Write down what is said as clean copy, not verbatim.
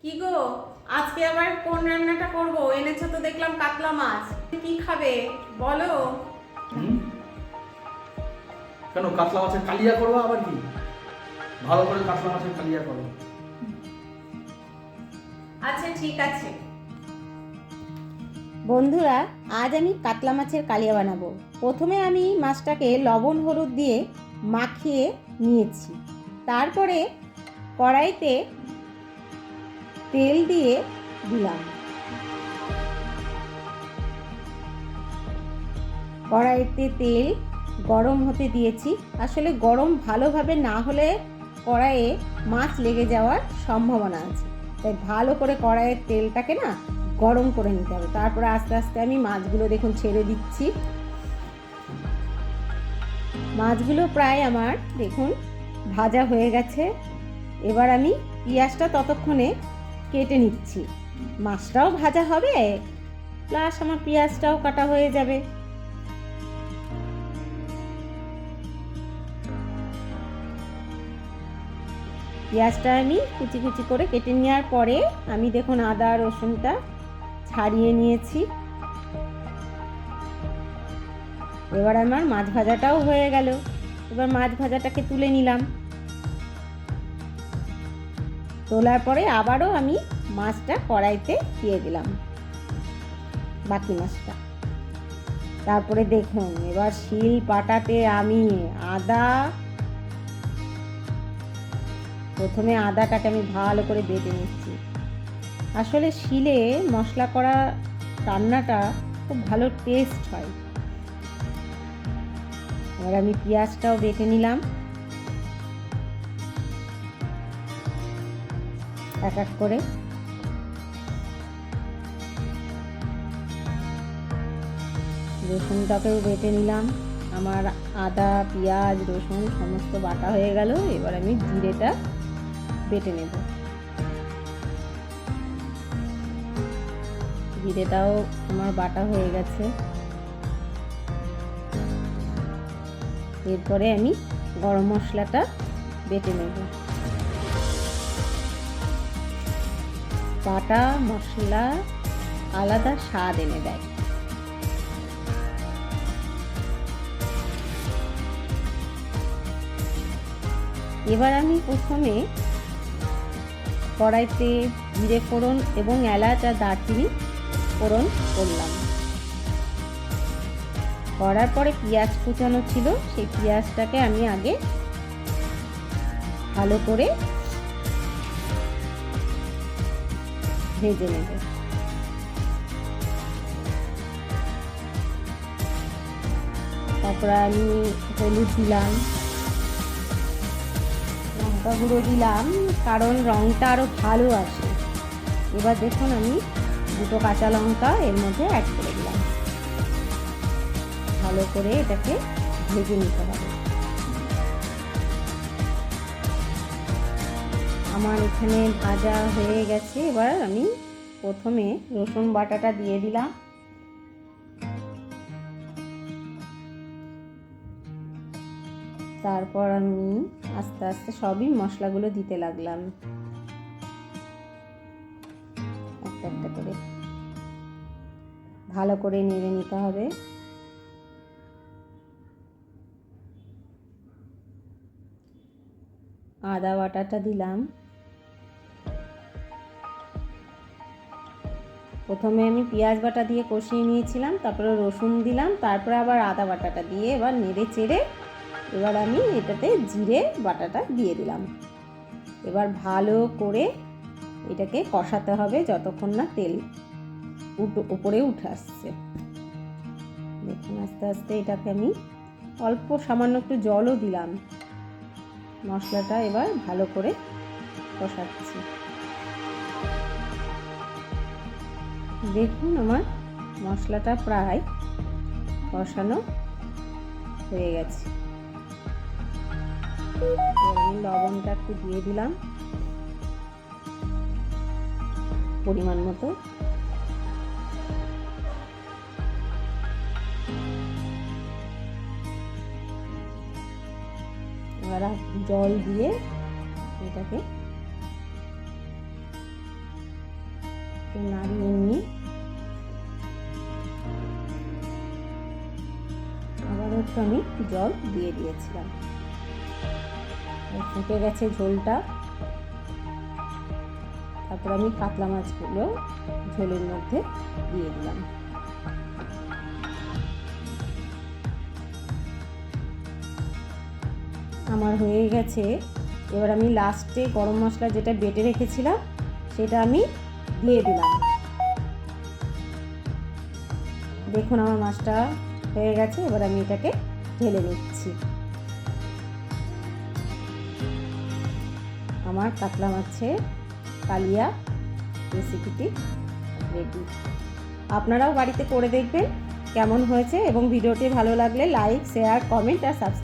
কি গো, আজকে আবার কোন রান্নাটা করব? এনেছো তো দেখলাম কাতলা মাছ। কি খাবে বলো? হুম? কেন কাতলা মাছের কালিয়া করবো আবার কি? ভালো করে কাতলা মাছের কালিয়া করো। আচ্ছা ঠিক আছে। বন্ধুরা, আজ আমি কাতলা মাছের কালিয়া বানাবো। প্রথমে আমি মাছটাকে লবণ হলুদ দিয়ে মাখিয়ে নিয়েছি। তারপরে কড়াইতে তেল দিয়ে দিলাম। কড়াইতে তেল গরম হতে দিয়েছি। আসলে গরম ভালোভাবে না হলে কড়াইয়ে মাছ লেগে যাওয়ার সম্ভাবনা আছে, তাই ভালো করে কড়াইয়ের তেলটাকে না গরম করে নিতে হবে। তারপরে আস্তে আস্তে আমি মাছগুলো দেখুন ছেড়ে দিচ্ছি। মাছগুলো প্রায় আমার দেখুন ভাজা হয়ে গেছে। এবার আমি পেঁয়াজটা ততক্ষণে কেটে নিচ্ছি। মাছটাও ভাজা হবে, প্লাস আমার পেঁয়াজটাও কাটা হয়ে যাবে। পেঁয়াজটা আমি কুচি কুচি করে কেটে নেওয়ার পরে আমি দেখুন আদা রসুনটা ছাড়িয়ে নিয়েছি। এবার আমার মাছ ভাজাটাও হয়ে গেল। এবার মাছ ভাজাটাকে তুলে নিলাম। তোলার পরে আবারও আমি মাছটা কড়াইতে দিয়ে দিলাম, বাকি মাছটা। তারপরে দেখুন এবার শিল পাটাতে আমি প্রথমে আদাটাকে আমি ভালো করে বেটে নিচ্ছি। আসলে শিলে মশলা করা রান্নাটা খুব ভালো টেস্ট হয়। এবার আমি পেঁয়াজটাও বেটে নিলাম এক এক করে। রসুনটাকেও বেটে নিলাম। আমার আদা পেঁয়াজ রসুন সমস্ত বাটা হয়ে গেল। এবার আমি জিরেটা বেটে নেব। জিরেটাও আমার বাটা হয়ে গেছে। এরপরে আমি গরম মশলাটা বেটে নেব। বাটা মশলা আলাদা স্বাদ এনে দেয়। এবার আমি প্রথমে কড়াইতে জিরে ফোড়ন এবং এলাচ আর দারচিনি ফোড়ন করলাম। করার পরে পেঁয়াজ কুচানো ছিল, সেই পেঁয়াজটাকে আমি আগে ভালো করে ভেজে নেব। তারপরে আমি হলুদ দিলাম, লঙ্কা গুঁড়ো দিলাম, কারণ রঙটা আরও ভালো আসে। এবার দেখুন আমি দুটো কাঁচা লঙ্কা এর মধ্যে অ্যাড করে দিলাম। ভালো করে এটাকে ভেজে নিতে হবে। আমার এখানে ভাজা হয়ে গেছে। এবার আমি প্রথমে রসুন বাটাটা দিয়ে দিলাম। তারপর আমি আস্তে আস্তে সবই মশলাগুলো দিতে লাগলাম একটা একটা করে। ভালো করে নেড়ে নিতে হবে। আদা বাটাটা দিলাম। প্রথমে আমি পেঁয়াজ বাটা দিয়ে কষিয়ে নিয়েছিলাম, তারপরে রসুন দিলাম, তারপরে আবার আদা বাটাটা দিয়ে এবার নেড়ে চেড়ে এবার আমি এটাতে জিরে বাটাটা দিয়ে দিলাম। এবার ভালো করে এটাকে কষাতে হবে যতক্ষণ না তেল উপরে উঠে আসছে। দেখুন আস্তে আস্তে এটাকে আমি অল্প সামান্য একটু জলও দিলাম। মশলাটা এবার ভালো করে কষাচ্ছি। দেখুন আমার মশলাটা প্রায় কষানো হয়ে গেছে। আমি লবণটা একটু দিয়ে দিলাম পরিমাণ মতো। এবার জল দিয়ে এটাকে একটু নাড়িয়ে নিয়ে আবারও একটু আমি জল দিয়ে দিয়েছিলাম। ফুটে গেছে ঝোলটা। তারপর আমি কাতলা মাছগুলো ঝোলের মধ্যে দিয়ে দিলাম। আমার হয়ে গেছে। এবার আমি লাস্টে গরম মশলা যেটা বেটে রেখেছিলাম সেটা আমি দিয়ে দিলাম। দেখুন আমার মাছটা হয়ে গেছে। এবার আমি এটাকে ঢেলে নিচ্ছি। আমার কাতলা মাছের কালিয়া রেসিপিটি রেডি। আপনারাও বাড়িতে করে দেখবেন কেমন হয়েছে, এবং ভিডিওটি ভালো লাগলে লাইক, শেয়ার, কমেন্ট আর সাবস্ক্রাইব